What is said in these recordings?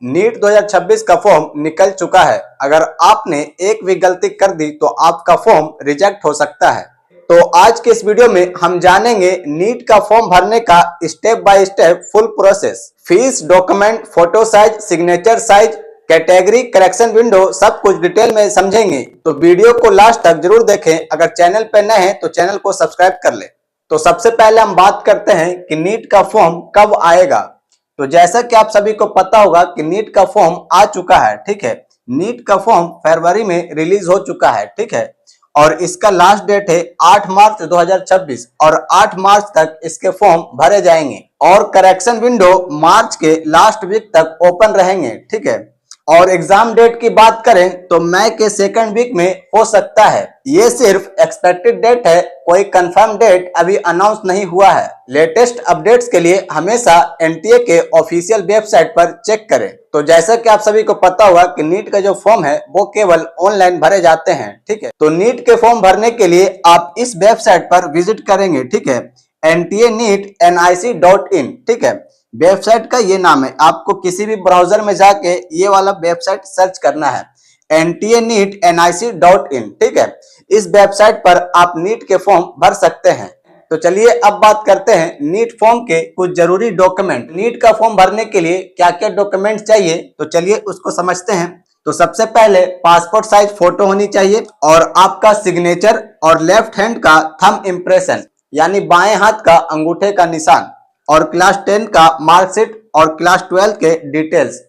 NEET 2026 का form निकल चुका है। अगर आपने एक भी गलती कर दी तो आपका फॉर्म रिजेक्ट हो सकता है। तो आज के इस वीडियो में हम जानेंगे नीट का फॉर्म भरने का step by step full process, fees, document, photo size, signature size, category, correction window, सब कुछ डिटेल में समझेंगे। तो वीडियो को लास्ट तक जरूर देखें। अगर चैनल पर नए हैं तो चैनल को सब्सक्राइब कर ले। तो सबसे पहले हम बात करते हैं कि नीट का फॉर्म कब आएगा। तो जैसा कि आप सभी को पता होगा कि नीट का फॉर्म आ चुका है, ठीक है। नीट का फॉर्म फरवरी में रिलीज हो चुका है, ठीक है। और इसका लास्ट डेट है 8 मार्च 2026 और 8 मार्च तक इसके फॉर्म भरे जाएंगे और करेक्शन विंडो मार्च के लास्ट वीक तक ओपन रहेंगे, ठीक है। और एग्जाम डेट की बात करें तो मई के सेकंड वीक में हो सकता है। ये सिर्फ एक्सपेक्टेड डेट है, कोई कंफर्म डेट अभी अनाउंस नहीं हुआ है। लेटेस्ट अपडेट्स के लिए हमेशा एनटीए के ऑफिशियल वेबसाइट पर चेक करें। तो जैसा कि आप सभी को पता होगा कि नीट का जो फॉर्म है वो केवल ऑनलाइन भरे जाते हैं, ठीक है। तो नीट के फॉर्म भरने के लिए आप इस वेबसाइट पर विजिट करेंगे, ठीक है। NTA-NIC.in, ठीक है। वेबसाइट का ये नाम है। आपको किसी भी ब्राउजर में जाके ये वाला वेबसाइट सर्च करना है, NTA-NIC.in, ठीक है। इस वेबसाइट पर आप नीट के फॉर्म भर सकते हैं। तो चलिए अब बात करते हैं नीट फॉर्म के कुछ जरूरी डॉक्यूमेंट। नीट का फॉर्म भरने के लिए क्या क्या डॉक्यूमेंट चाहिए, तो चलिए उसको समझते हैं। तो सबसे पहले पासपोर्ट साइज फोटो होनी चाहिए और आपका सिग्नेचर और लेफ्ट हैंड का थंब इम्प्रेशन यानी बाएं हाथ का अंगूठे का निशान और क्लास 10 का मार्कशीट और क्लास 12 के डिटेल्स।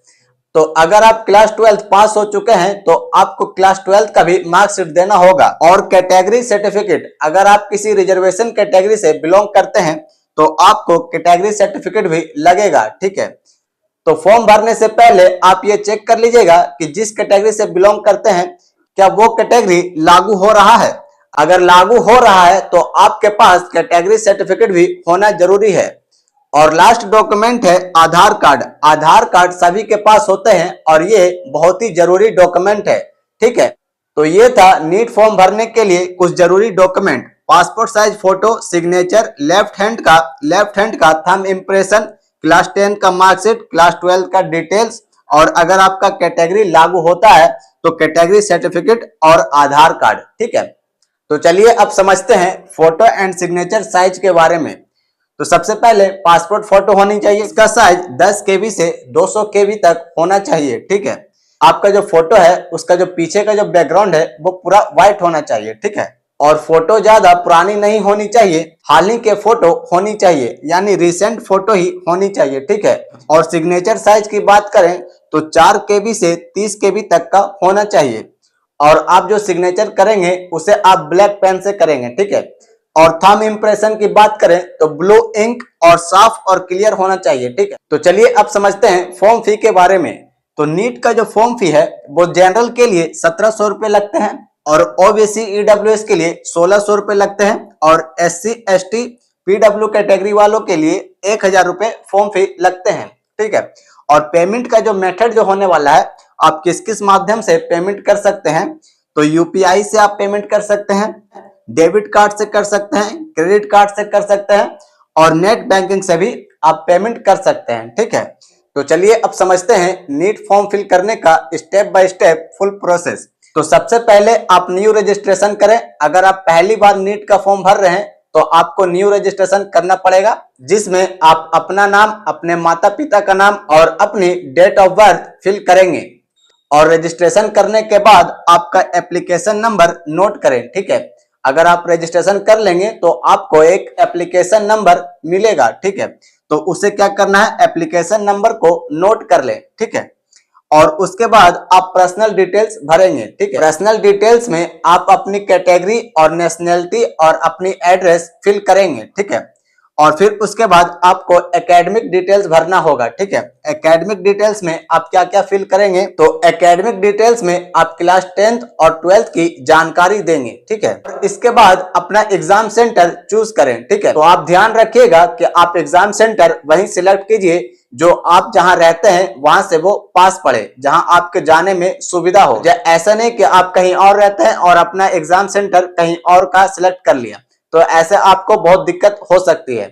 तो अगर आप क्लास 12 पास हो चुके हैं तो आपको क्लास 12 का भी मार्कशीट देना होगा। और कैटेगरी सर्टिफिकेट, अगर आप किसी रिजर्वेशन कैटेगरी से बिलोंग करते हैं तो आपको कैटेगरी सर्टिफिकेट भी लगेगा, ठीक है। तो फॉर्म भरने से पहले आप ये चेक कर लीजिएगा कि जिस कैटेगरी से बिलोंग करते हैं क्या वो कैटेगरी लागू हो रहा है। अगर लागू हो रहा है तो आपके पास कैटेगरी सर्टिफिकेट भी होना जरूरी है। और लास्ट डॉक्यूमेंट है आधार कार्ड। आधार कार्ड सभी के पास होते हैं और ये बहुत ही जरूरी डॉक्यूमेंट है, ठीक है। तो ये था नीट फॉर्म भरने के लिए कुछ जरूरी document, passport size photo, signature, left hand का थंब इम्प्रेशन, क्लास 10 का मार्कशीट, क्लास 12 का डिटेल्स और अगर आपका कैटेगरी लागू होता है तो कैटेगरी सर्टिफिकेट और आधार कार्ड, ठीक है। तो चलिए अब समझते हैं फोटो एंड सिग्नेचर साइज के बारे में। तो सबसे पहले पासपोर्ट फोटो होनी चाहिए। इसका साइज 10 KB से 200 KB तक होना चाहिए, ठीक है। आपका जो फोटो है उसका जो पीछे का जो बैकग्राउंड है वो पूरा व्हाइट होना चाहिए, ठीक है। और फोटो ज्यादा पुरानी नहीं होनी चाहिए, हाल ही के फोटो होनी चाहिए यानी रिसेंट फोटो ही होनी चाहिए, ठीक है। और सिग्नेचर साइज की बात करें तो 4 KB से 30 KB तक का होना चाहिए। और आप जो सिग्नेचर करेंगे उसे आप ब्लैक पेन से करेंगे, ठीक है। और थंब इम्प्रेशन की बात करें तो ब्लू इंक और साफ और क्लियर होना चाहिए, ठीक है। तो चलिए अब समझते हैं फॉर्म फी के बारे में। तो नीट का जो फॉर्म फी है वो जनरल के लिए 1700 रुपए लगते हैं और ओबीसी ईडब्ल्यूएस के लिए 1600 रुपए लगते हैं और SC ST PW कैटेगरी वालों के लिए 1000 रुपए फॉर्म फी लगते हैं, ठीक है। और पेमेंट का जो मेथड जो होने वाला है, आप किस किस माध्यम से पेमेंट कर सकते हैं, तो यूपीआई से आप पेमेंट कर सकते हैं, डेबिट कार्ड से कर सकते हैं, क्रेडिट कार्ड से कर सकते हैं और नेट बैंकिंग से भी आप पेमेंट कर सकते हैं, ठीक है। तो चलिए अब समझते हैं नीट फॉर्म फिल करने का step by step full process. तो सबसे पहले आप न्यू रजिस्ट्रेशन करें। अगर आप पहली बार नीट का फॉर्म भर रहे हैं तो आपको न्यू रजिस्ट्रेशन करना पड़ेगा, जिसमें आप अपना नाम, अपने माता पिता का नाम और अपनी डेट ऑफ बर्थ फिल करेंगे। और रजिस्ट्रेशन करने के बाद आपका एप्लीकेशन नंबर नोट करें, ठीक है। अगर आप रजिस्ट्रेशन कर लेंगे तो आपको एक एप्लीकेशन नंबर मिलेगा, ठीक है। तो उसे क्या करना है, एप्लीकेशन नंबर को नोट कर लें, ठीक है। और उसके बाद आप पर्सनल डिटेल्स भरेंगे, ठीक है। पर्सनल डिटेल्स में आप अपनी कैटेगरी और नेशनैलिटी और अपनी एड्रेस फिल करेंगे, ठीक है। और फिर उसके बाद आपको एकेडमिक डिटेल्स भरना होगा, ठीक है। एकेडमिक डिटेल्स में आप क्या क्या फिल करेंगे, तो एकेडमिक डिटेल्स में आप क्लास 10th और 12th की जानकारी देंगे, ठीक है। इसके बाद अपना एग्जाम सेंटर चूज करें, ठीक है। तो आप ध्यान रखिएगा कि आप एग्जाम सेंटर वही सिलेक्ट कीजिए जो आप जहां रहते हैं वहां से वो पास पड़े, जहां आपके जाने में सुविधा हो। ऐसा नहीं कि आप कहीं और रहते हैं और अपना एग्जाम सेंटर कहीं और का सिलेक्ट कर लिया, तो ऐसे आपको बहुत दिक्कत हो सकती है।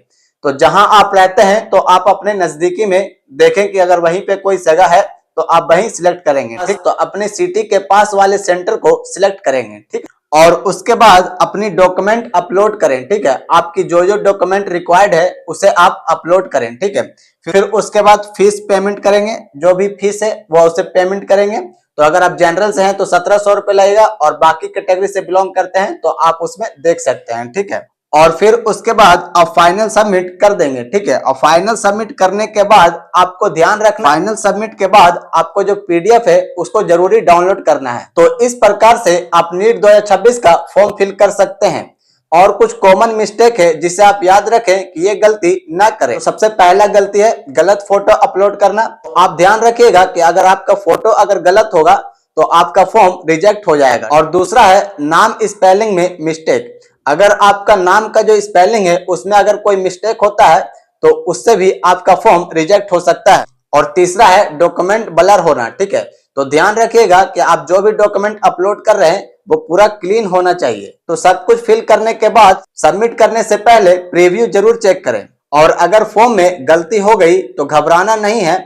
तो जहां आप रहते हैं तो आप अपने नजदीकी में देखें कि अगर वहीं पे कोई जगह है तो आप वहीं सिलेक्ट करेंगे, ठीक। तो अपने सिटी के पास वाले सेंटर को सिलेक्ट करेंगे, ठीक। और उसके बाद अपनी डॉक्यूमेंट अपलोड करें, ठीक है। आपकी जो जो डॉक्यूमेंट रिक्वायर्ड है उसे आप अपलोड करें, ठीक है। फिर उसके बाद फीस पेमेंट करेंगे, जो भी फीस है वो उसे पेमेंट करेंगे। तो अगर आप जनरल से हैं तो 1700 रुपए लगेगा, और बाकी कैटेगरी से बिलोंग करते हैं तो आप उसमें देख सकते हैं, ठीक है। और फिर उसके बाद आप फाइनल सबमिट कर देंगे, ठीक है। और फाइनल सबमिट करने के बाद आपको ध्यान रखना, फाइनल सबमिट के बाद आपको जो पीडीएफ है उसको जरूरी डाउनलोड करना है। तो इस प्रकार से आप नीट 2026 का फॉर्म फिल कर सकते हैं। और कुछ कॉमन मिस्टेक है जिसे आप याद रखें कि ये गलती ना करें। तो सबसे पहला गलती है गलत फोटो अपलोड करना। तो आप ध्यान रखिएगा कि अगर आपका फोटो अगर गलत होगा तो आपका फॉर्म रिजेक्ट हो जाएगा। और दूसरा है नाम स्पेलिंग में मिस्टेक। अगर आपका नाम का जो स्पेलिंग है उसमें अगर कोई मिस्टेक होता है तो उससे भी आपका फॉर्म रिजेक्ट हो सकता है। और तीसरा है डॉक्यूमेंट ब्लर होना, ठीक है। तो ध्यान रखिएगा कि आप जो भी डॉक्यूमेंट अपलोड कर रहे हैं वो पूरा क्लीन होना चाहिए। तो सब कुछ फिल करने के बाद सबमिट करने से पहले प्रीव्यू जरूर चेक करें। और अगर फॉर्म में गलती हो गई तो घबराना नहीं है,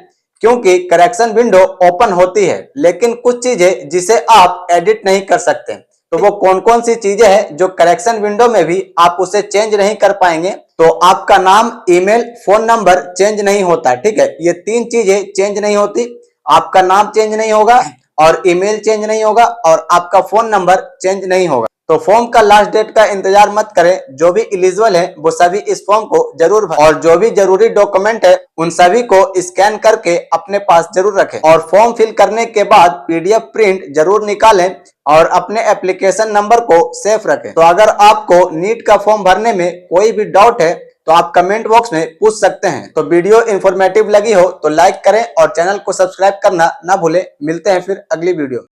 क्योंकि करेक्शन विंडो ओपन होती है, लेकिन कुछ चीजें जिसे आप एडिट नहीं कर सकते। तो वो कौन कौन सी चीजें हैं जो करेक्शन विंडो में भी आप उसे चेंज नहीं कर पाएंगे। तो आपका नाम, ईमेल, फोन नंबर चेंज नहीं होता, ठीक है। ये 3 चीजें चेंज नहीं होती। आपका नाम चेंज नहीं होगा, और ईमेल चेंज नहीं होगा, और आपका फोन नंबर चेंज नहीं होगा। तो फॉर्म का लास्ट डेट का इंतजार मत करें। जो भी एलिजिबल है वो सभी इस फॉर्म को जरूर भरें, और जो भी जरूरी डॉक्यूमेंट है उन सभी को स्कैन करके अपने पास जरूर रखें। और फॉर्म फिल करने के बाद पीडीएफ प्रिंट जरूर निकालें और अपने एप्लीकेशन नंबर को सेफ रखें। तो अगर आपको नीट का फॉर्म भरने में कोई भी डाउट है तो आप कमेंट बॉक्स में पूछ सकते हैं। तो वीडियो इंफॉर्मेटिव लगी हो तो लाइक करें और चैनल को सब्सक्राइब करना ना भूलें। मिलते हैं फिर अगली वीडियो।